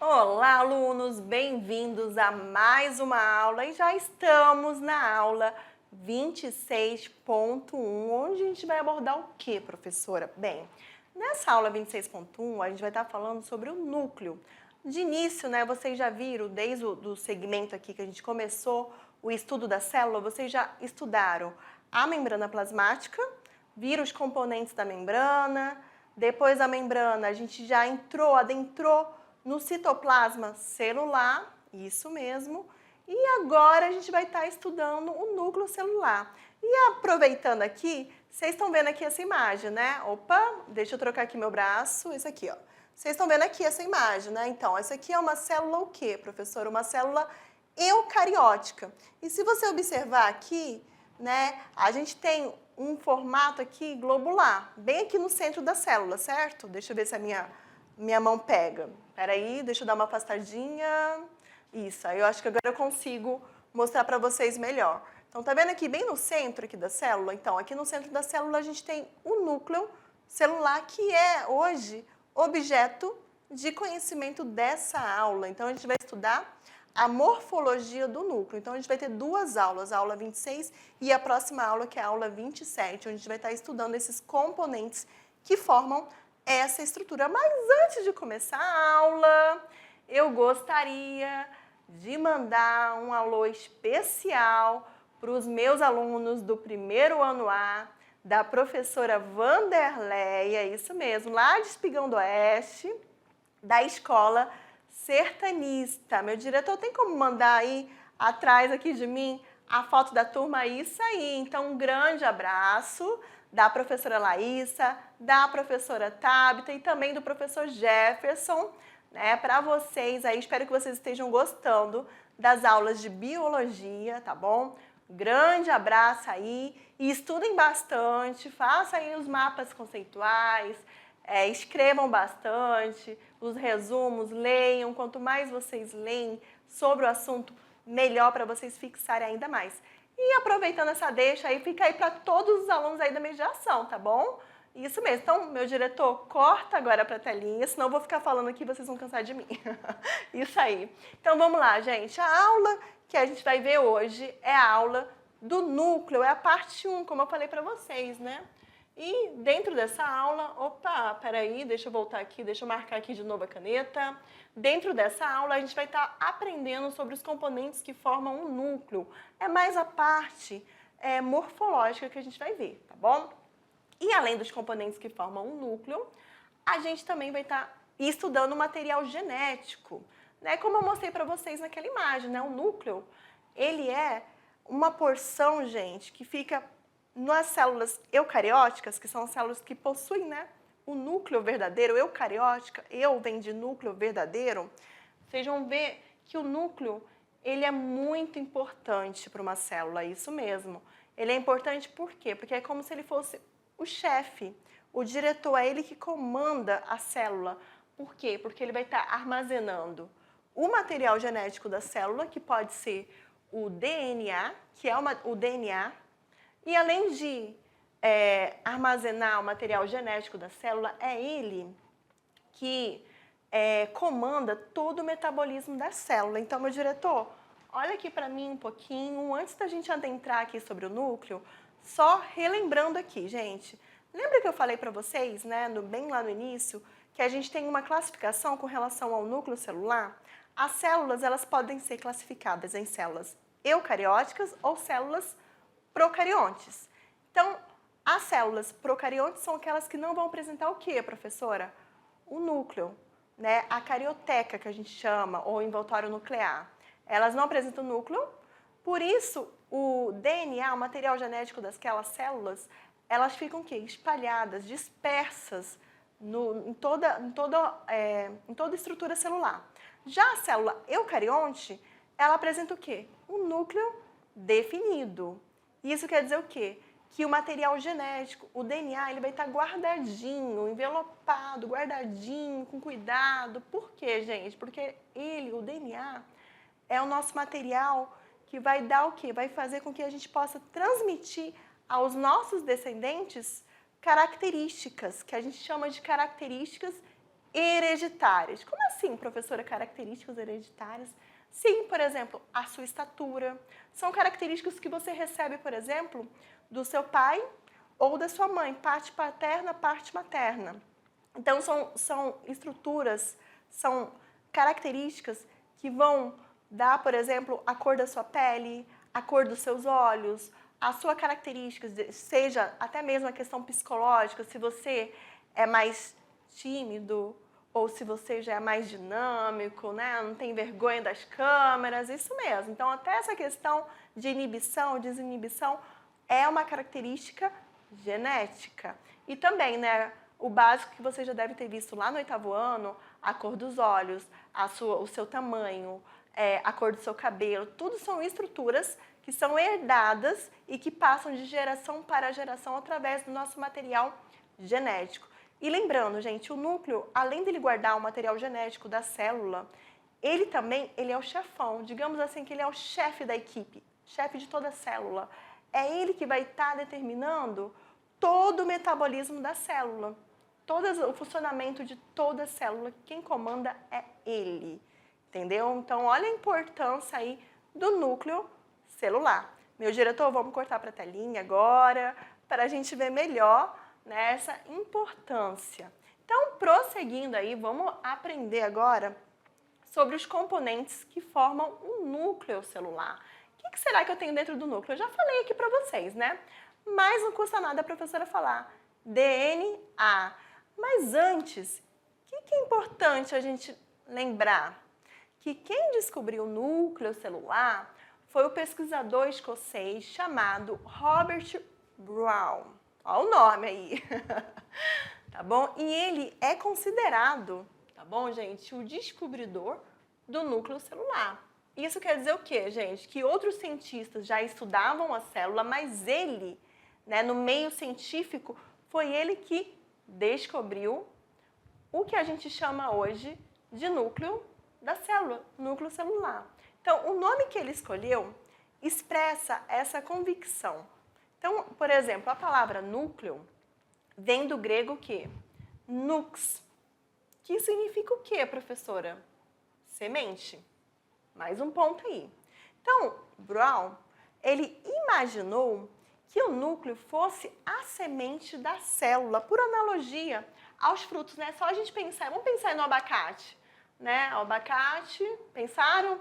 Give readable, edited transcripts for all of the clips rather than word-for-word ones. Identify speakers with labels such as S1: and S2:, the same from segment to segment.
S1: Olá, alunos! Bem-vindos a mais uma aula e já estamos na aula 26.1, onde a gente vai abordar o que, professora? Bem, nessa aula 26.1 a gente vai estar falando sobre o núcleo. De início, né, vocês já viram, desde o segmento aqui que a gente começou o estudo da célula, vocês já estudaram a membrana plasmática, viram os componentes da membrana, depois da membrana a gente já adentrou no citoplasma celular, isso mesmo, e agora a gente vai estar estudando o núcleo celular. E aproveitando aqui, vocês estão vendo aqui essa imagem, né? Opa, deixa eu trocar aqui meu braço, isso aqui, ó. Vocês estão vendo aqui essa imagem, né? Então, essa aqui é uma célula o quê, professora? Uma célula eucariótica. E se você observar aqui, né, a gente tem um formato aqui globular, bem aqui no centro da célula, certo? Deixa eu ver se a minha mão pega. Peraí, deixa eu dar uma afastadinha. Isso, aí eu acho que agora eu consigo mostrar para vocês melhor. Então, tá vendo aqui, bem no centro aqui da célula? Então, aqui no centro da célula a gente tem o núcleo celular, que é hoje objeto de conhecimento dessa aula. Então, a gente vai estudar a morfologia do núcleo. Então, a gente vai ter duas aulas, a aula 26 e a próxima aula, que é a aula 27, onde a gente vai estar estudando esses componentes que formam essa estrutura. Mas antes de começar a aula, eu gostaria de mandar um alô especial para os meus alunos do primeiro ano A, da professora Vanderleia, isso mesmo, lá de Espigão do Oeste, da escola Sertanista. Meu diretor tem como mandar aí atrás aqui de mim a foto da turma? Isso aí, então um grande abraço da professora Laísa, da professora Tabita e também do professor Jefferson, né, para vocês aí. Espero que vocês estejam gostando das aulas de biologia, tá bom? Grande abraço aí e estudem bastante, façam aí os mapas conceituais, escrevam bastante, os resumos, leiam. Quanto mais vocês leem sobre o assunto, melhor para vocês fixarem ainda mais. E aproveitando essa deixa aí, fica aí para todos os alunos aí da mediação, tá bom? Isso mesmo. Então, meu diretor, corta agora para a telinha, senão eu vou ficar falando aqui e vocês vão cansar de mim. Isso aí. Então, vamos lá, gente. A aula que a gente vai ver hoje é a aula do núcleo, é a parte 1, como eu falei para vocês, né? E dentro dessa aula, opa, peraí, deixa eu voltar aqui, deixa eu marcar aqui de novo a caneta. Dentro dessa aula, a gente vai estar aprendendo sobre os componentes que formam o núcleo. É mais a parte morfológica que a gente vai ver, tá bom? E além dos componentes que formam o núcleo, a gente também vai estar estudando o material genético, né? Como eu mostrei para vocês naquela imagem, né? O núcleo, ele é uma porção, gente, que fica nas células eucarióticas, que são as células que possuem, né, o núcleo verdadeiro, eucariótica, eu vem de núcleo verdadeiro. Vocês vão ver que o núcleo, ele é muito importante para uma célula, isso mesmo. Ele é importante por quê? Porque é como se ele fosse o chefe, o diretor, é ele que comanda a célula. Por quê? Porque ele vai estar armazenando o material genético da célula, que pode ser o DNA, que é o DNA, e além de armazenar o material genético da célula, é ele que comanda todo o metabolismo da célula. Então, meu diretor, olha aqui para mim um pouquinho, antes da gente adentrar aqui sobre o núcleo, só relembrando aqui, gente. Lembra que eu falei para vocês, né, bem lá no início, que a gente tem uma classificação com relação ao núcleo celular? As células, elas podem ser classificadas em células eucarióticas ou células procariontes. Então, as células procariontes são aquelas que não vão apresentar o quê, professora? O núcleo, né? A carioteca, que a gente chama, ou envoltório nuclear. Elas não apresentam núcleo, por isso o DNA, o material genético daquelas células, elas ficam o quê? Espalhadas, dispersas em toda a estrutura celular. Já a célula eucarionte, ela apresenta o quê? Um núcleo definido. Isso quer dizer o quê? Que o material genético, o DNA, ele vai estar guardadinho, envelopado, guardadinho, com cuidado. Por quê, gente? Porque ele, o DNA, é o nosso material que vai dar o quê? Vai fazer com que a gente possa transmitir aos nossos descendentes características, que a gente chama de características hereditárias. Como assim, professora, características hereditárias? Sim, por exemplo, a sua estatura. São características que você recebe, por exemplo, do seu pai ou da sua mãe, parte paterna, parte materna. Então, são estruturas, são características que vão dar, por exemplo, a cor da sua pele, a cor dos seus olhos, a sua característica, seja até mesmo a questão psicológica, se você é mais tímido ou se você já é mais dinâmico, né? Não tem vergonha das câmeras, isso mesmo. Então, até essa questão de inibição, desinibição, é uma característica genética. E também, né, o básico que você já deve ter visto lá no 8º ano, a cor dos olhos, o seu tamanho, a cor do seu cabelo, tudo são estruturas que são herdadas e que passam de geração para geração através do nosso material genético. E lembrando, gente, o núcleo, além dele guardar o material genético da célula, ele é o chefão, digamos assim, que ele é o chefe da equipe, chefe de toda a célula. É ele que vai estar determinando todo o metabolismo da célula, todo o funcionamento de toda a célula. Quem comanda é ele, entendeu? Então, olha a importância aí do núcleo celular. Meu diretor, vamos cortar para a telinha agora, para a gente ver melhor nessa importância. Então, prosseguindo aí, vamos aprender agora sobre os componentes que formam o núcleo celular. O que será que eu tenho dentro do núcleo? Eu já falei aqui para vocês, né? Mas não custa nada a professora falar. DNA. Mas antes, o que é importante a gente lembrar? Que quem descobriu o núcleo celular foi o pesquisador escocês chamado Robert Brown. Olha o nome aí, tá bom? E ele é considerado, tá bom, gente, o descobridor do núcleo celular. Isso quer dizer o quê, gente? Que outros cientistas já estudavam a célula, mas ele, né, no meio científico, foi ele que descobriu o que a gente chama hoje de núcleo da célula, núcleo celular. Então, o nome que ele escolheu expressa essa convicção. Então, por exemplo, a palavra núcleo vem do grego que? Nux, que significa o quê, professora? Semente. Mais um ponto aí. Então, Brown, ele imaginou que o núcleo fosse a semente da célula, por analogia aos frutos, né? Só a gente pensar, vamos pensar no abacate, né? O abacate, pensaram?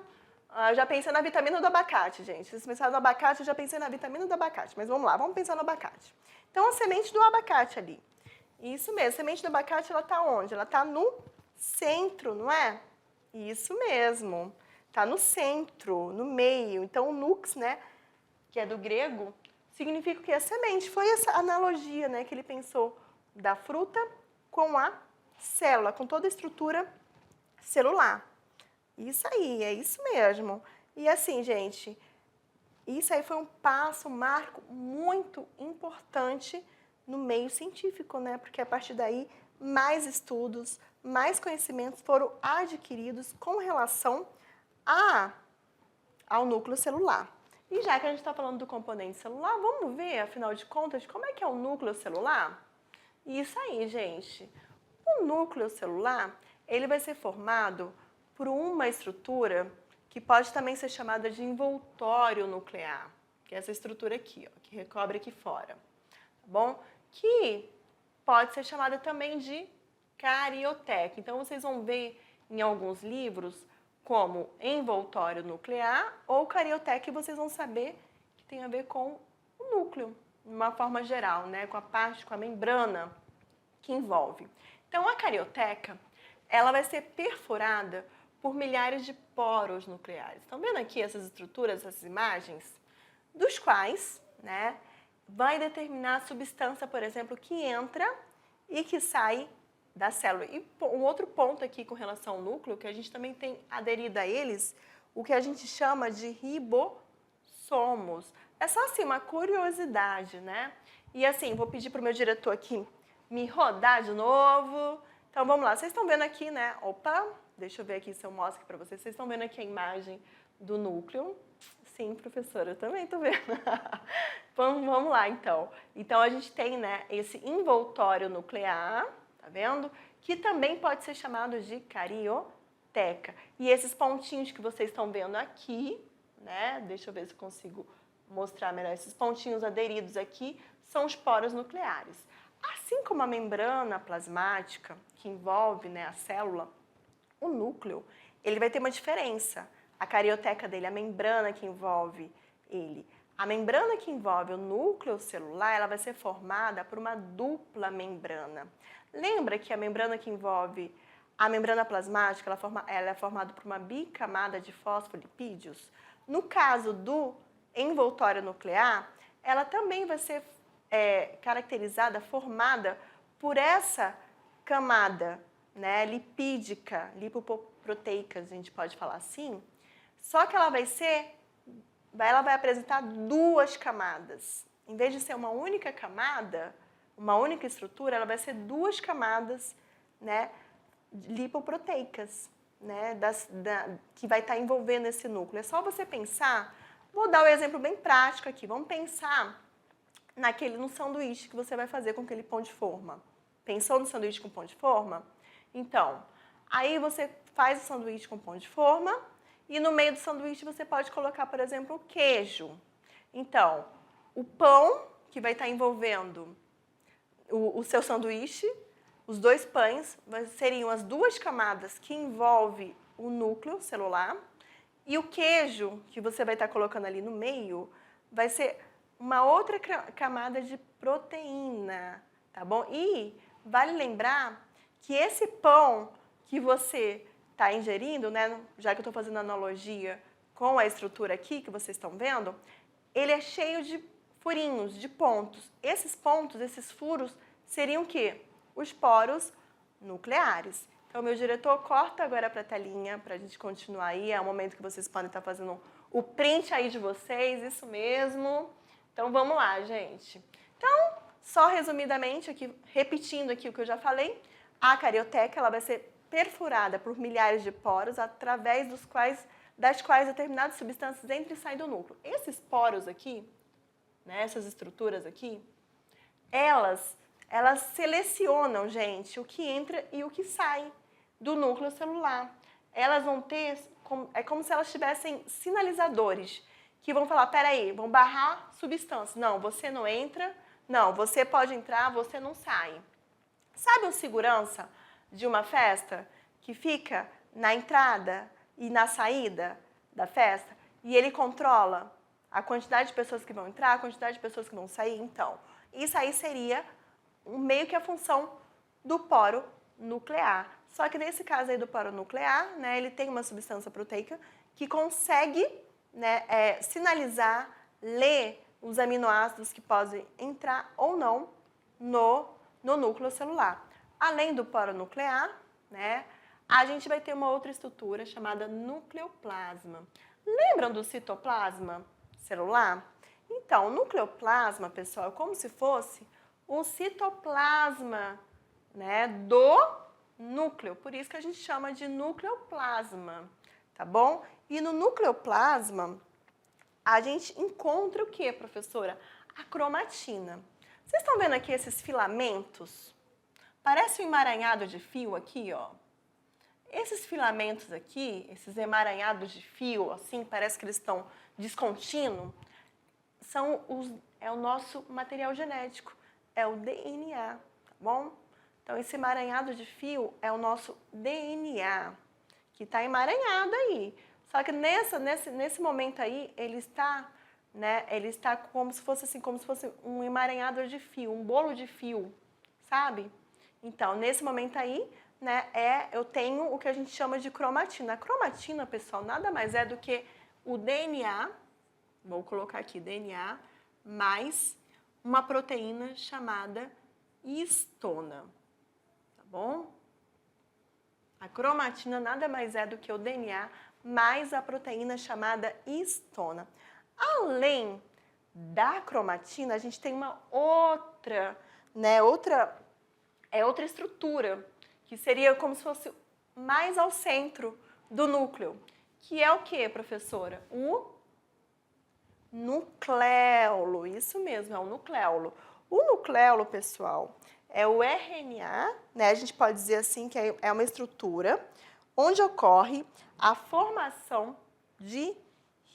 S1: Já pensei na vitamina do abacate, gente. Se vocês pensaram no abacate, eu já pensei na vitamina do abacate. Mas vamos lá, vamos pensar no abacate. Então, a semente do abacate ali. Isso mesmo, a semente do abacate, ela está onde? Ela está no centro, não é? Isso mesmo. Está no centro, no meio. Então, o nux, né, que é do grego, significa que a semente. Foi essa analogia, né, que ele pensou da fruta com a célula, com toda a estrutura celular. Isso aí, é isso mesmo. E assim, gente, isso aí foi um passo, um marco muito importante no meio científico, né? Porque a partir daí, mais estudos, mais conhecimentos foram adquiridos com relação ao núcleo celular. E já que a gente está falando do componente celular, vamos ver, afinal de contas, como é que é o núcleo celular? Isso aí, gente. O núcleo celular, ele vai ser formado por uma estrutura que pode também ser chamada de envoltório nuclear, que é essa estrutura aqui, ó, que recobre aqui fora, tá bom? Que pode ser chamada também de carioteca. Então, vocês vão ver em alguns livros como envoltório nuclear ou carioteca e vocês vão saber que tem a ver com o núcleo, de uma forma geral, né? Com a parte, com a membrana que envolve. Então, a carioteca, ela vai ser perfurada por milhares de poros nucleares. Estão vendo aqui essas estruturas, essas imagens? Dos quais, né, vai determinar a substância, por exemplo, que entra e que sai da célula. E um outro ponto aqui com relação ao núcleo, que a gente também tem aderido a eles, o que a gente chama de ribossomos. É só assim, uma curiosidade, né? E assim, vou pedir para o meu diretor aqui me rodar de novo. Então, vamos lá. Vocês estão vendo aqui, né? Opa! Deixa eu ver aqui se eu mostro para vocês. Vocês estão vendo aqui a imagem do núcleo Sim, professora, eu também tô vendo. Vamos lá, então. Então, a gente tem, né, esse envoltório nuclear, tá vendo? Que também pode ser chamado de carioteca. E esses pontinhos que vocês estão vendo aqui, né? Deixa eu ver se eu consigo mostrar melhor. Esses pontinhos aderidos aqui são os poros nucleares. Assim como a membrana plasmática, que envolve, né, a célula, o núcleo, ele vai ter uma diferença. A carioteca dele, a membrana que envolve ele. A membrana que envolve o núcleo celular, ela vai ser formada por uma dupla membrana. Lembra que a membrana que envolve a membrana plasmática, ela é formada por uma bicamada de fosfolipídios? No caso do envoltório nuclear, ela também vai ser caracterizada, formada por essa camada, né, lipídica, lipoproteica, a gente pode falar assim. Só que ela vai apresentar duas camadas. Em vez de ser uma única camada, uma única estrutura, ela vai ser duas camadas, né, lipoproteicas, né, que vai estar envolvendo esse núcleo. É só você pensar, vou dar um exemplo bem prático aqui, vamos pensar no sanduíche que você vai fazer com aquele pão de forma. Pensou no sanduíche com pão de forma? Então, aí você faz o sanduíche com pão de forma e no meio do sanduíche você pode colocar, por exemplo, o queijo. Então, o pão que vai estar envolvendo o seu sanduíche, os dois pães seriam as duas camadas que envolvem o núcleo celular e o queijo que você vai estar colocando ali no meio vai ser uma outra camada de proteína, tá bom? E vale lembrar que esse pão que você está ingerindo, né, já que eu estou fazendo analogia com a estrutura aqui que vocês estão vendo, ele é cheio de furinhos, de pontos. Esses pontos, esses furos, seriam o quê? Os poros nucleares. Então, meu diretor, corta agora para a telinha para a gente continuar aí. É o momento que vocês podem estar fazendo o print aí de vocês, isso mesmo. Então, vamos lá, gente. Então, só resumidamente, aqui, repetindo aqui o que eu já falei, a carioteca ela vai ser perfurada por milhares de poros, através das quais determinadas substâncias entram e saem do núcleo. Esses poros aqui, né, essas estruturas aqui, elas selecionam, gente, o que entra e o que sai do núcleo celular. Elas vão ter, é como se elas tivessem sinalizadores, que vão falar, peraí, vão barrar substâncias. Não, você não entra, não, você pode entrar, você não sai. Sabe o segurança de uma festa que fica na entrada e na saída da festa e ele controla a quantidade de pessoas que vão entrar, a quantidade de pessoas que vão sair? Então, isso aí seria meio que a função do poro nuclear. Só que nesse caso aí do poro nuclear, né, ele tem uma substância proteica que consegue, né, sinalizar, ler os aminoácidos que podem entrar ou não no núcleo celular. Além do poro nuclear, né, a gente vai ter uma outra estrutura chamada nucleoplasma. Lembram do citoplasma celular? Então, o nucleoplasma, pessoal, é como se fosse o citoplasma, né, do núcleo. Por isso que a gente chama de nucleoplasma, tá bom? E no nucleoplasma, a gente encontra o que, professora? A cromatina. Vocês estão vendo aqui esses filamentos? Parece um emaranhado de fio aqui, ó. Esses filamentos aqui, esses emaranhados de fio, assim, parece que eles estão descontínuos, é o nosso material genético, é o DNA, tá bom? Então, esse emaranhado de fio é o nosso DNA, que está emaranhado aí. Só que nesse momento aí, ele está, né, como se fosse assim, como se fosse um emaranhado de fio, um bolo de fio, sabe? Então, nesse momento aí, né, eu tenho o que a gente chama de cromatina. A cromatina, pessoal, nada mais é do que o DNA, vou colocar aqui DNA, mais uma proteína chamada histona, tá bom? A cromatina nada mais é do que o DNA mais a proteína chamada histona. Além da cromatina, a gente tem uma outra, né, outra estrutura, que seria como se fosse mais ao centro do núcleo, que é o que, professora? O nucleolo, isso mesmo, é o nucleolo. O nucleolo, pessoal, é o RNA, né? A gente pode dizer assim que é uma estrutura onde ocorre a formação de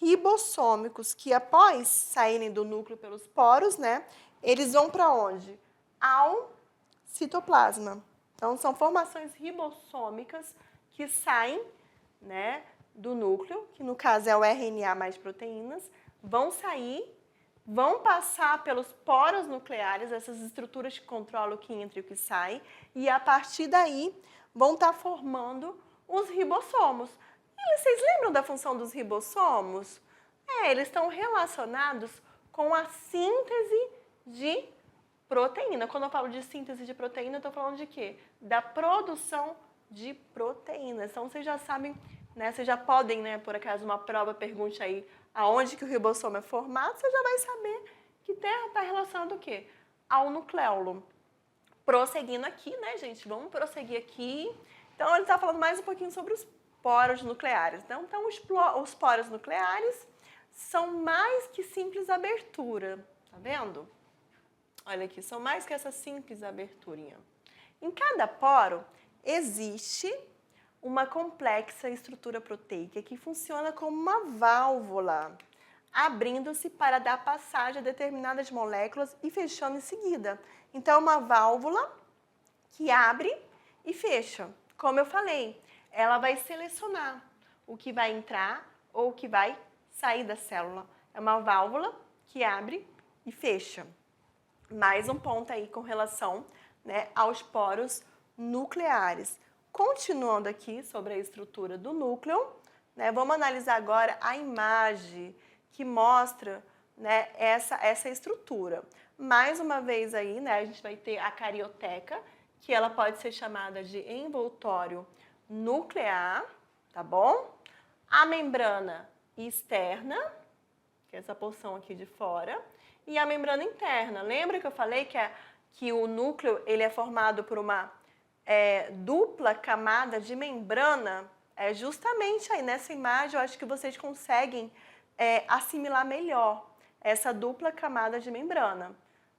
S1: ribossômicos que após saírem do núcleo pelos poros, né, eles vão para onde? Ao citoplasma. Então, são formações ribossômicas que saem, né, do núcleo, que no caso é o RNA mais proteínas, vão sair, vão passar pelos poros nucleares, essas estruturas que controlam o que entra e o que sai, e a partir daí vão estar formando os ribossomos. E vocês lembram da função dos ribossomos? Eles estão relacionados com a síntese de proteína. Quando eu falo de síntese de proteína, eu estou falando de quê? Da produção de proteínas. Então, vocês já sabem, né? Vocês já podem, né, por acaso, uma prova pergunte aí aonde que o ribossomo é formado, você já vai saber que está relacionado o quê? Ao nucleolo. Prosseguindo aqui, né, gente? Vamos prosseguir aqui. Então, ele está falando mais um pouquinho sobre os poros nucleares. Então os poros nucleares são mais que simples abertura. Tá vendo? Olha aqui, são mais que essa simples aberturinha. Em cada poro existe uma complexa estrutura proteica que funciona como uma válvula, abrindo-se para dar passagem a determinadas moléculas e fechando em seguida. Então, é uma válvula que abre e fecha. Como eu falei, ela vai selecionar o que vai entrar ou o que vai sair da célula. É uma válvula que abre e fecha. Mais um ponto aí com relação, né, aos poros nucleares. Continuando aqui sobre a estrutura do núcleo, né, vamos analisar agora a imagem que mostra, né, essa estrutura. Mais uma vez aí, né, a gente vai ter a carioteca, que ela pode ser chamada de envoltório nuclear, tá bom? A membrana externa, que é essa porção aqui de fora, e a membrana interna. Lembra que eu falei que o núcleo ele é formado por uma dupla camada de membrana? É justamente aí nessa imagem, eu acho que vocês conseguem assimilar melhor essa dupla camada de membrana,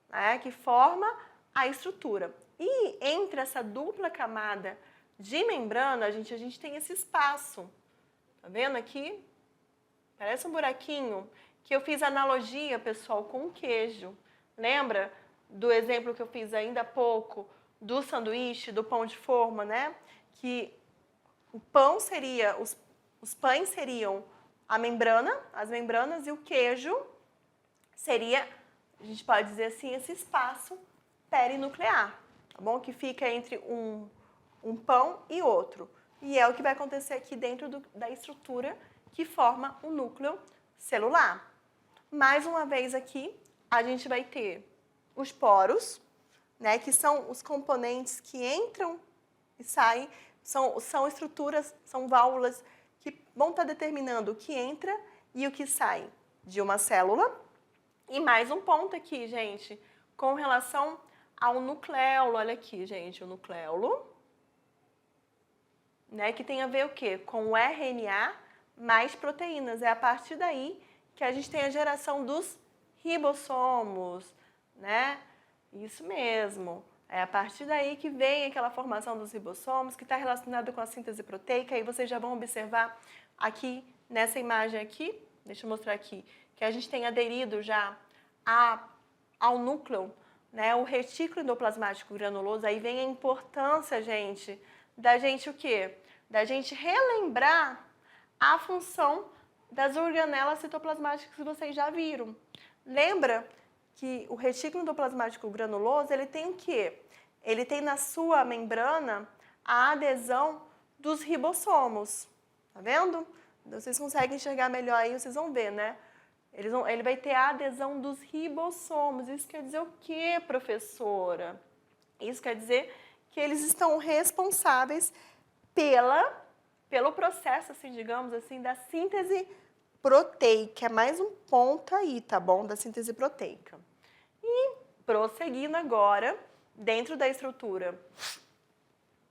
S1: né, que forma a estrutura. E entre essa dupla camada de membrana, a gente tem esse espaço. Tá vendo aqui? Parece um buraquinho que eu fiz analogia, pessoal, com o queijo. Lembra do exemplo que eu fiz ainda há pouco do sanduíche, do pão de forma, né? Que o pão seria, os pães seriam a membrana, as membranas, e o queijo seria, a gente pode dizer assim, esse espaço perinuclear, tá bom? Que fica entre um pão e outro. E é o que vai acontecer aqui dentro da estrutura que forma o núcleo celular. Mais uma vez aqui, a gente vai ter os poros, né, que são os componentes que entram e saem, são estruturas, são válvulas que vão estar determinando o que entra e o que sai de uma célula. E mais um ponto aqui, gente, com relação ao nucleolo. Olha aqui, gente, o nucleolo, né, que tem a ver o quê? Com o RNA mais proteínas. É a partir daí que a gente tem a geração dos ribossomos, né? Isso mesmo. É a partir daí que vem aquela formação dos ribossomos, que está relacionado com a síntese proteica. E vocês já vão observar aqui, nessa imagem aqui, deixa eu mostrar aqui, que a gente tem aderido já ao núcleo, né? O retículo endoplasmático granuloso. Aí vem a importância, gente, da gente o quê? Da gente relembrar a função das organelas citoplasmáticas que vocês já viram. Lembra que o retículo endoplasmático granuloso, ele tem o quê? Ele tem na sua membrana a adesão dos ribossomos. Tá vendo? Vocês conseguem enxergar melhor aí, vocês vão ver, né? Ele vai ter a adesão dos ribossomos. Isso quer dizer o quê, professora? Isso quer dizer que eles estão responsáveis pelo processo, assim, digamos assim, da síntese proteica. É mais um ponto aí, tá bom? Da síntese proteica. E prosseguindo agora, dentro da estrutura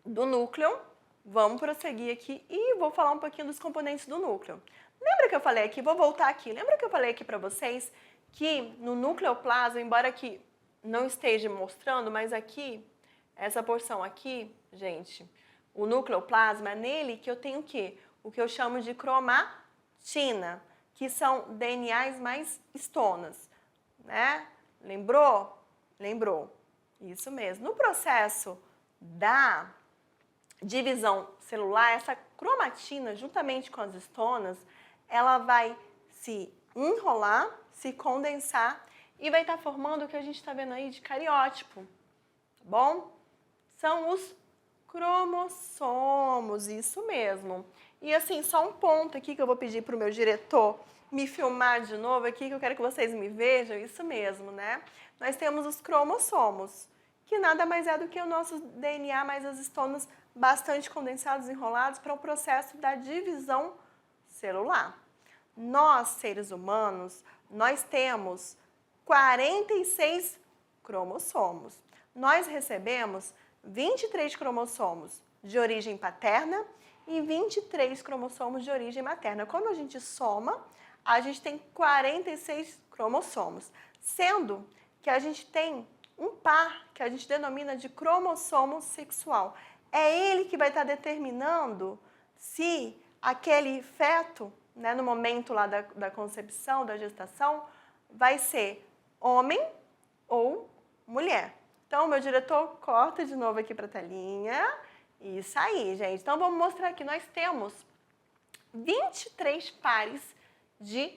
S1: do núcleo, vamos prosseguir aqui e vou falar um pouquinho dos componentes do núcleo. Lembra que eu falei aqui, vou voltar aqui, lembra que eu falei aqui para vocês que no nucleoplasma, embora aqui não esteja mostrando, mas aqui, essa porção aqui, gente, o nucleoplasma é nele que eu tenho o quê? O que eu chamo de cromatina, que são DNAs mais estonas, né? Lembrou? Lembrou. Isso mesmo. No processo da divisão celular, essa cromatina, juntamente com as estonas, ela vai se enrolar, se condensar e vai estar formando o que a gente está vendo aí de cariótipo, tá bom? São os cromossomos, isso mesmo. E assim, só um ponto aqui que eu vou pedir para o meu diretor me filmar de novo aqui, que eu quero que vocês me vejam, isso mesmo, né? Nós temos os cromossomos, que nada mais é do que o nosso DNA mais as estonas bastante condensados, enrolados para o processo da divisão celular. Nós, seres humanos, nós temos 46 cromossomos. Nós recebemos 23 cromossomos de origem paterna e 23 cromossomos de origem materna. Quando a gente soma, a gente tem 46 cromossomos, sendo que a gente tem um par que a gente denomina de cromossomo sexual. É ele que vai estar determinando se aquele feto, né, no momento lá da concepção, da gestação, vai ser homem ou mulher. Então, meu diretor, corta de novo aqui para a telinha. Isso aí, gente. Então, vamos mostrar aqui. Nós temos 23 pares de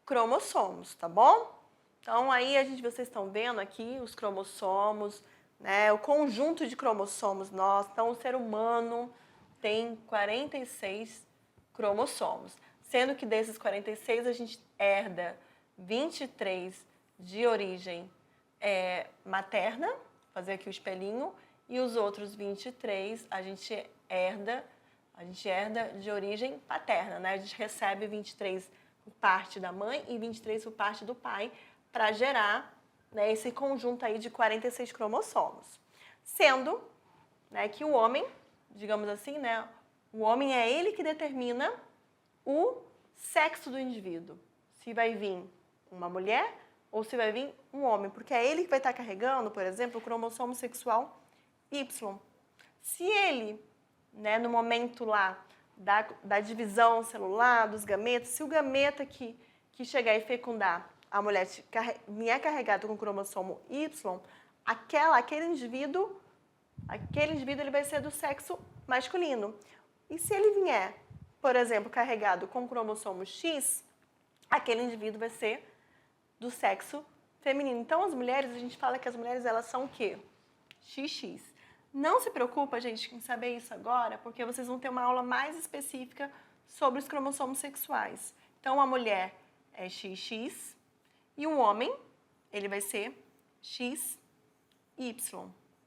S1: cromossomos, tá bom? Então, aí, vocês estão vendo aqui os cromossomos, né? O conjunto de cromossomos nossos. Então, o ser humano tem 46 cromossomos. Sendo que desses 46, a gente herda 23 de origem materna, fazer aqui o espelhinho, e os outros 23 a gente herda de origem paterna, né? A gente recebe 23 por parte da mãe e 23 por parte do pai para gerar, né, esse conjunto aí de 46 cromossomos. Sendo, né, que o homem, digamos assim, né, o homem é ele que determina o sexo do indivíduo. Se vai vir uma mulher ou se vai vir um homem, porque é ele que vai estar carregando, por exemplo, o cromossomo sexual Y. Se ele, né, no momento lá da divisão celular, dos gametas, se o gameta que chegar e fecundar a mulher vier carregado com o cromossomo Y, aquele indivíduo ele vai ser do sexo masculino. E se ele vier, por exemplo, carregado com o cromossomo X, aquele indivíduo vai ser do sexo feminino. Então, as mulheres, a gente fala que as mulheres, elas são o quê? XX. Não se preocupa, gente, em saber isso agora, porque vocês vão ter uma aula mais específica sobre os cromossomos sexuais. Então, a mulher é XX e o homem, ele vai ser XY,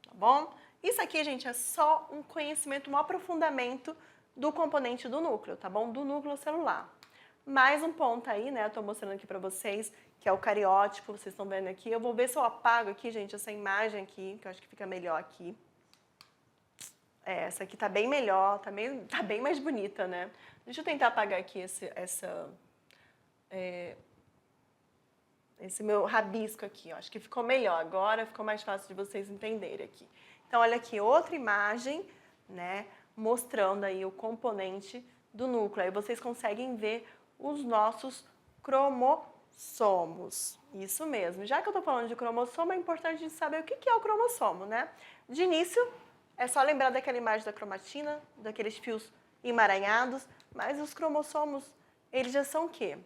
S1: tá bom? Isso aqui, gente, é só um conhecimento, um aprofundamento do componente do núcleo, tá bom? Do núcleo celular. Mais um ponto aí, né? Eu tô mostrando aqui pra vocês, que é o cariótipo, vocês estão vendo aqui. Eu vou ver se eu apago aqui, gente, essa imagem aqui, que eu acho que fica melhor aqui. Essa aqui tá bem melhor, tá bem mais bonita, né? Deixa eu tentar apagar aqui esse meu rabisco aqui, ó. Acho que ficou melhor agora, ficou mais fácil de vocês entenderem aqui. Então, olha aqui, outra imagem, né, mostrando aí o componente do núcleo. Aí vocês conseguem ver os nossos cromossomos. Isso mesmo. Já que eu tô falando de cromossomo, é importante a gente saber o que é o cromossomo, né? De início, é só lembrar daquela imagem da cromatina, daqueles fios emaranhados, mas os cromossomos, eles já são o quê?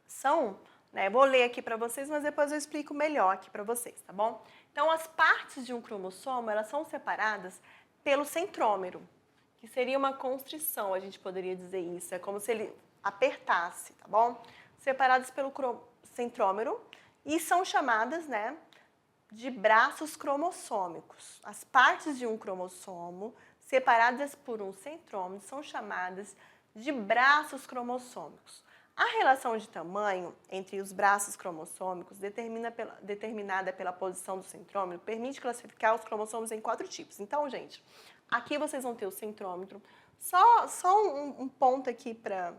S1: São, né, vou ler aqui para vocês, mas depois eu explico melhor aqui para vocês, tá bom? Então, as partes de um cromossomo, elas são separadas pelo centrômero, que seria uma constrição, a gente poderia dizer isso. É como se ele apertasse, tá bom? Separadas pelo centrômero e são chamadas, né, de braços cromossômicos. As partes de um cromossomo separadas por um centrômero são chamadas de braços cromossômicos. A relação de tamanho entre os braços cromossômicos, determinada pela posição do centrômero, permite classificar os cromossomos em 4 tipos. Então, gente, aqui vocês vão ter o centrômero. Só um ponto aqui para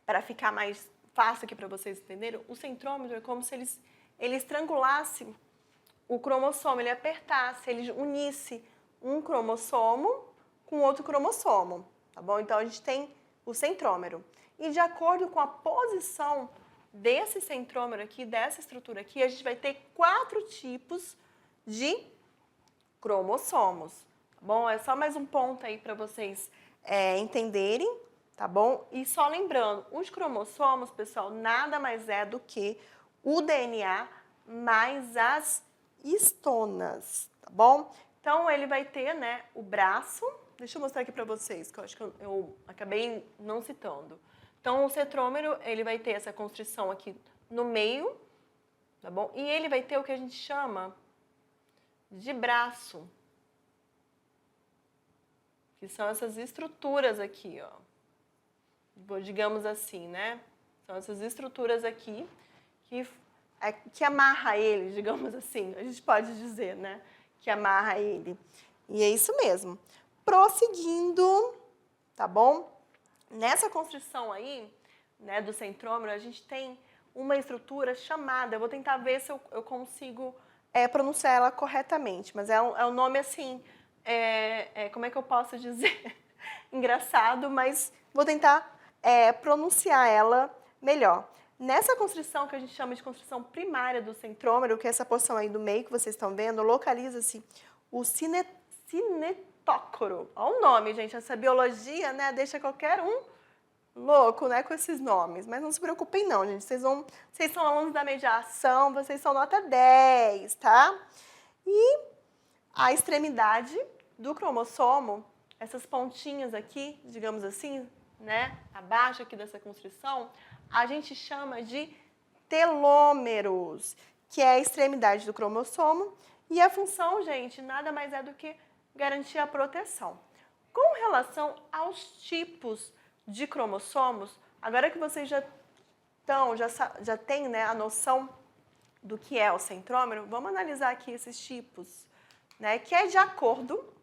S1: para ficar mais fácil aqui para vocês entenderem, o centrômero é como se ele estrangulasse o cromossomo, ele apertasse, ele unisse um cromossomo com outro cromossomo, tá bom? Então, a gente tem o centrômero. E de acordo com a posição desse centrômero aqui, dessa estrutura aqui, a gente vai ter 4 tipos de cromossomos, tá bom? É só mais um ponto aí para vocês entenderem, tá bom? E só lembrando, os cromossomos, pessoal, nada mais é do que o DNA mais as histonas, tá bom? Então, ele vai ter, né, o braço. Deixa eu mostrar aqui para vocês, que eu acho que eu acabei não citando. Então, o centrômero, ele vai ter essa constrição aqui no meio, tá bom? E ele vai ter o que a gente chama de braço, que são essas estruturas aqui, ó. Digamos assim, né? São essas estruturas aqui que amarra ele, digamos assim, a gente pode dizer, né? Que amarra ele. E é isso mesmo. Prosseguindo, tá bom? Nessa constrição aí, né, do centrômero, a gente tem uma estrutura chamada, eu vou tentar ver se eu consigo pronunciar ela corretamente, mas é um nome assim, como é que eu posso dizer? Engraçado, mas vou tentar pronunciar ela melhor. Nessa constrição que a gente chama de constrição primária do centrômero, que é essa porção aí do meio que vocês estão vendo, localiza-se o cinetócoro. Olha o nome, gente, essa biologia, né, deixa qualquer um louco, né, com esses nomes. Mas não se preocupem não, gente, vocês são alunos da mediação, vocês são nota 10, tá? E a extremidade do cromossomo, essas pontinhas aqui, digamos assim, né, abaixo aqui dessa constrição, a gente chama de telômeros, que é a extremidade do cromossomo, e a função, gente, nada mais é do que garantir a proteção. Com relação aos tipos de cromossomos, agora que vocês já têm, né, a noção do que é o centrômero, vamos analisar aqui esses tipos, né, que é de acordo,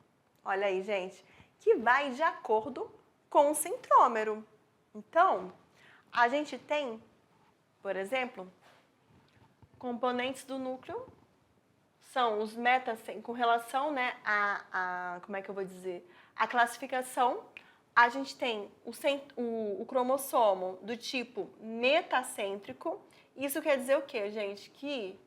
S1: olha aí, gente, que vai de acordo com o centrômero. Então, a gente tem, por exemplo, componentes do núcleo, são os com relação, né, como é que eu vou dizer, a classificação, a gente tem o cromossomo do tipo metacêntrico. Isso quer dizer o quê, gente? Que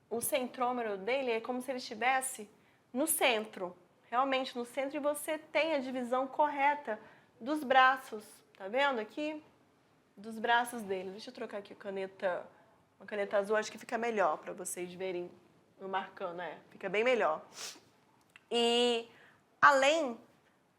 S1: o centrômero dele é como se ele estivesse no centro, realmente no centro, e você tem a divisão correta dos braços. Tá vendo aqui? Dos braços dele. Deixa eu trocar aqui uma caneta azul, acho que fica melhor para vocês verem eu marcando, fica bem melhor. E além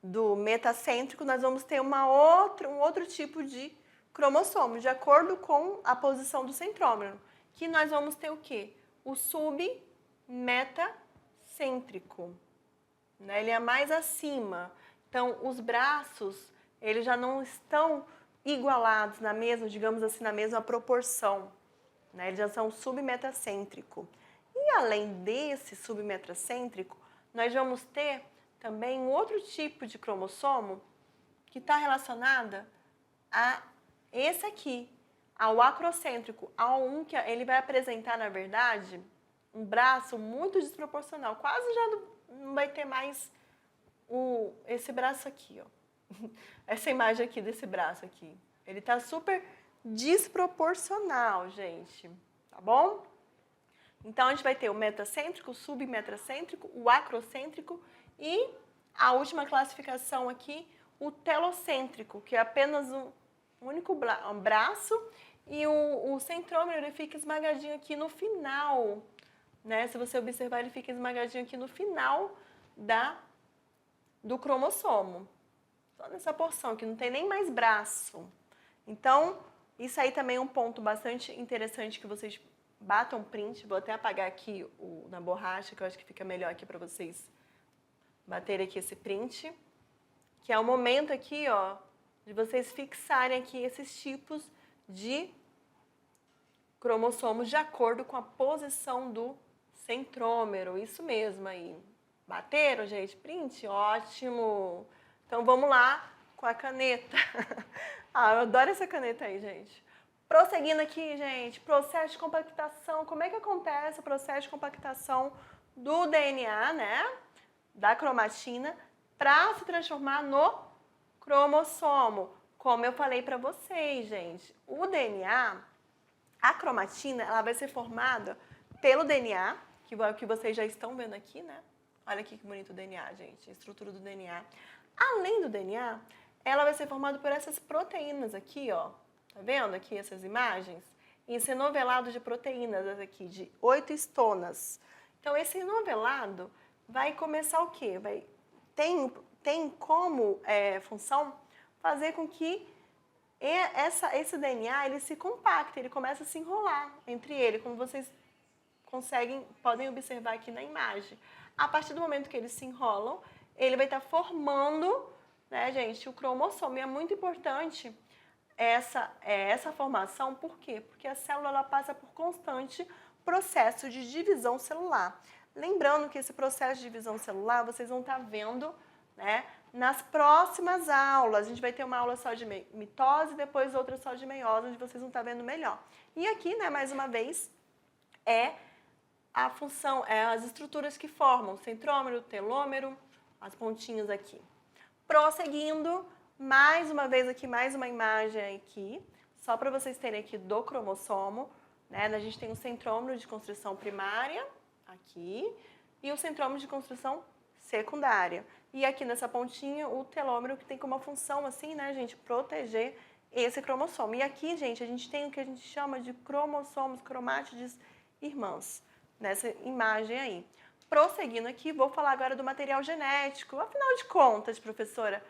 S1: do metacêntrico, nós vamos ter um outro tipo de cromossomo, de acordo com a posição do centrômero, que nós vamos ter o quê? O submetacêntrico, né? Ele é mais acima. Então, os braços, eles já não estão igualados na mesma, digamos assim, na mesma proporção, né? Eles já são submetacêntrico. E além desse submetacêntrico, nós vamos ter também um outro tipo de cromossomo que está relacionada a esse aqui, ao acrocêntrico, ao que ele vai apresentar, na verdade, um braço muito desproporcional. Quase já não vai ter mais esse braço aqui, ó. Essa imagem aqui desse braço aqui. Ele está super desproporcional, gente. Tá bom? Então, a gente vai ter o metacêntrico, o submetacêntrico, o acrocêntrico e a última classificação aqui, o telocêntrico, que é apenas um único braço, e o centrômero ele fica esmagadinho aqui no final, né? Se você observar, ele fica esmagadinho aqui no final do cromossomo. Só nessa porção, que não tem nem mais braço. Então, isso aí também é um ponto bastante interessante que vocês batam print. Vou até apagar aqui na borracha, que eu acho que fica melhor aqui para vocês baterem aqui esse print. Que é o momento aqui, ó, de vocês fixarem aqui esses tipos de cromossomos de acordo com a posição do centrômero. Isso mesmo aí. Bateram, gente? Print? Ótimo! Então, vamos lá com a caneta Ah, eu adoro essa caneta aí, gente. Prosseguindo aqui, gente, processo de compactação. Como é que acontece o processo de compactação do DNA, né? Da cromatina, para se transformar no cromossomo. Como eu falei para vocês, gente, o DNA, a cromatina, ela vai ser formada pelo DNA, que vocês já estão vendo aqui, né? Olha aqui que bonito o DNA, gente, a estrutura do DNA. Além do DNA, ela vai ser formada por essas proteínas aqui, ó. Tá vendo aqui essas imagens? Esse enovelado de proteínas aqui, de 8 estonas. Então, esse enovelado vai começar o quê? Tem como função fazer com que esse DNA ele se compacte, ele começa a se enrolar entre ele, como vocês podem observar aqui na imagem. A partir do momento que eles se enrolam, ele vai estar formando, né, gente, o cromossomo. E é muito importante essa formação, por quê? Porque a célula ela passa por constante processo de divisão celular. Lembrando que esse processo de divisão celular vocês vão estar vendo, né, nas próximas aulas. A gente vai ter uma aula só de mitose, depois outra só de meiose, onde vocês vão estar vendo melhor. E aqui, né, mais uma vez, a função, as estruturas que formam centrômero, telômero, as pontinhas aqui. Prosseguindo, mais uma vez aqui, mais uma imagem aqui, só para vocês terem aqui do cromossomo, né? A gente tem o centrômero de construção primária, aqui, e o centrômero de construção secundária. E aqui nessa pontinha, o telômero, que tem como função, assim, né, gente, proteger esse cromossomo. E aqui, gente, a gente tem o que a gente chama de cromossomos, cromátides irmãs, nessa imagem aí. Prosseguindo aqui, vou falar agora do material genético. Afinal de contas, professora,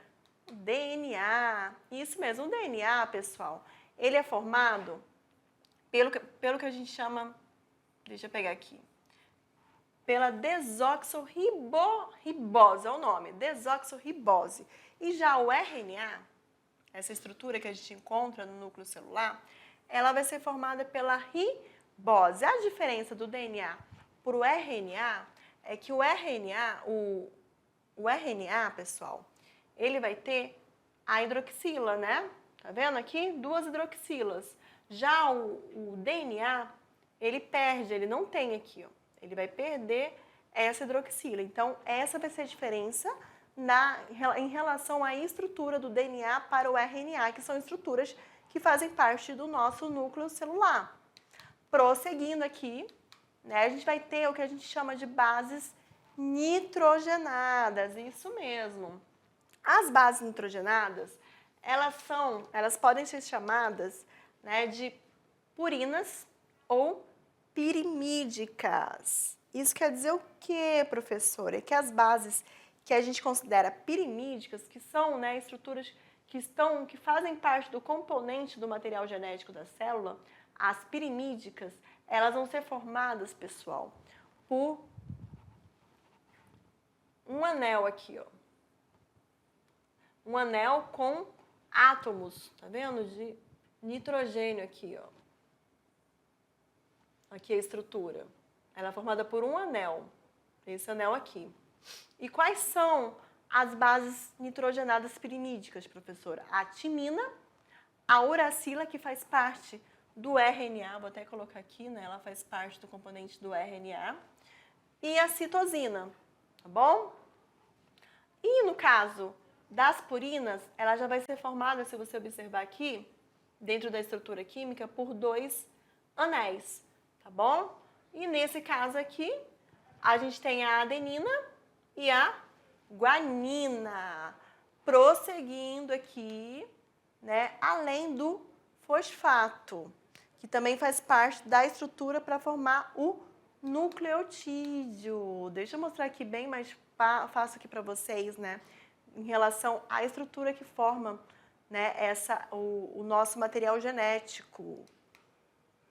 S1: DNA, isso mesmo, o DNA, pessoal, ele é formado pelo que a gente chama, deixa eu pegar aqui, pela desoxirribose, é o nome, desoxirribose. E já o RNA, essa estrutura que a gente encontra no núcleo celular, ela vai ser formada pela ribose. A diferença do DNA para o RNA é que o RNA, pessoal, ele vai ter a hidroxila, né? Tá vendo aqui? 2 hidroxilas. Já o DNA, ele não tem aqui, ó. Ele vai perder essa hidroxila. Então, essa vai ser a diferença em relação à estrutura do DNA para o RNA, que são estruturas que fazem parte do nosso núcleo celular. Prosseguindo aqui, né, a gente vai ter o que a gente chama de bases nitrogenadas, isso mesmo. As bases nitrogenadas, elas podem ser chamadas, né, de purinas ou pirimídicas. Isso quer dizer o quê, professora? É que as bases que a gente considera pirimídicas, que são, né, estruturas que fazem parte do componente do material genético da célula, as pirimídicas, elas vão ser formadas, pessoal, por um anel aqui, ó. Um anel com átomos, tá vendo? De nitrogênio aqui, ó. Aqui é a estrutura. Ela é formada por um anel, esse anel aqui. E quais são as bases nitrogenadas pirimídicas, professora? A timina, a uracila, que faz parte do RNA, vou até colocar aqui, né? Ela faz parte do componente do RNA, e a citosina, tá bom? E no caso das purinas, ela já vai ser formada, se você observar aqui, dentro da estrutura química, por 2 anéis, tá bom? E nesse caso aqui, a gente tem a adenina e a guanina. Prosseguindo aqui, né, além do fosfato, que também faz parte da estrutura para formar o nucleotídeo. Deixa eu mostrar aqui bem mais fácil aqui para vocês, né, em relação à estrutura que forma, né, o nosso material genético.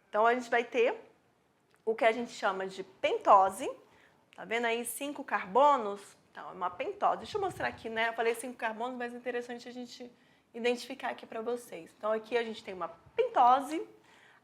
S1: Então, a gente vai ter o que a gente chama de pentose. Tá vendo aí 5 carbonos? Então, é uma pentose. Deixa eu mostrar aqui, né? Eu falei 5 carbonos, mas é interessante a gente identificar aqui para vocês. Então, aqui a gente tem uma pentose,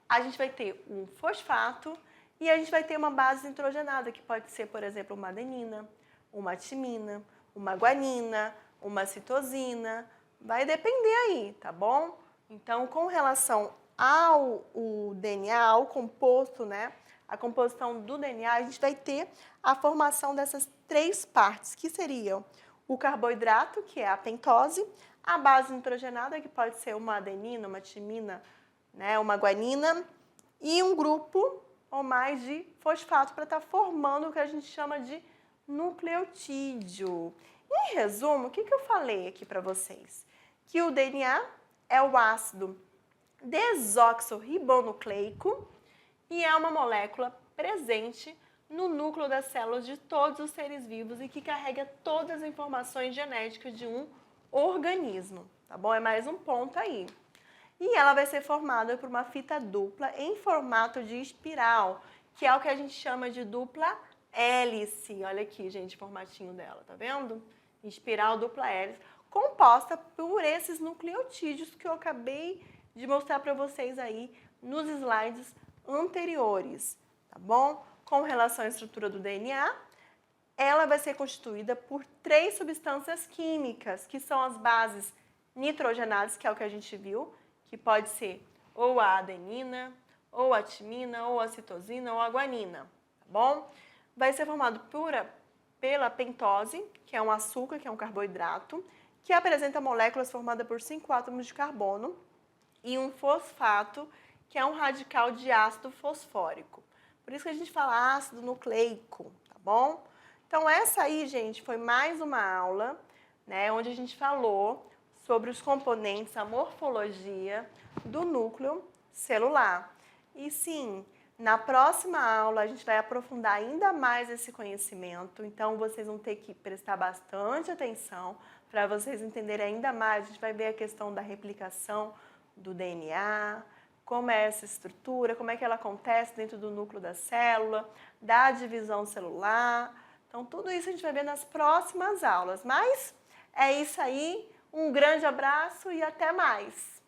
S1: a gente vai ter um fosfato e a gente vai ter uma base nitrogenada, que pode ser, por exemplo, uma adenina, uma timina, uma guanina, uma citosina. Vai depender aí, tá bom? Então, com relação ao o DNA, ao composto, né? A composição do DNA, a gente vai ter a formação dessas três partes, que seriam o carboidrato, que é a pentose, a base nitrogenada, que pode ser uma adenina, uma timina, né, uma guanina, e um grupo ou mais de fosfato para estar formando o que a gente chama de nucleotídeo. Em resumo, o que eu falei aqui para vocês? Que o DNA é o ácido desoxirribonucleico e é uma molécula presente no núcleo das células de todos os seres vivos e que carrega todas as informações genéticas de um organismo, tá bom? É mais um ponto aí. E ela vai ser formada por uma fita dupla em formato de espiral, que é o que a gente chama de dupla hélice. Olha aqui, gente, o formatinho dela, tá vendo? Espiral dupla hélice, composta por esses nucleotídeos que eu acabei de mostrar para vocês aí nos slides anteriores, tá bom? Com relação à estrutura do DNA, ela vai ser constituída por três substâncias químicas, que são as bases nitrogenadas, que é o que a gente viu, que pode ser ou a adenina, ou a timina, ou a citosina, ou a guanina, tá bom? Vai ser formado pela pentose, que é um açúcar, que é um carboidrato, que apresenta moléculas formadas por 5 átomos de carbono, e um fosfato, que é um radical de ácido fosfórico. Por isso que a gente fala ácido nucleico, tá bom? Então, essa aí, gente, foi mais uma aula, né, onde a gente falou sobre os componentes, a morfologia do núcleo celular. E sim, na próxima aula a gente vai aprofundar ainda mais esse conhecimento, então vocês vão ter que prestar bastante atenção para vocês entenderem ainda mais. A gente vai ver a questão da replicação do DNA, como é essa estrutura, como é que ela acontece dentro do núcleo da célula, da divisão celular. Então, tudo isso a gente vai ver nas próximas aulas. Mas é isso aí, um grande abraço e até mais!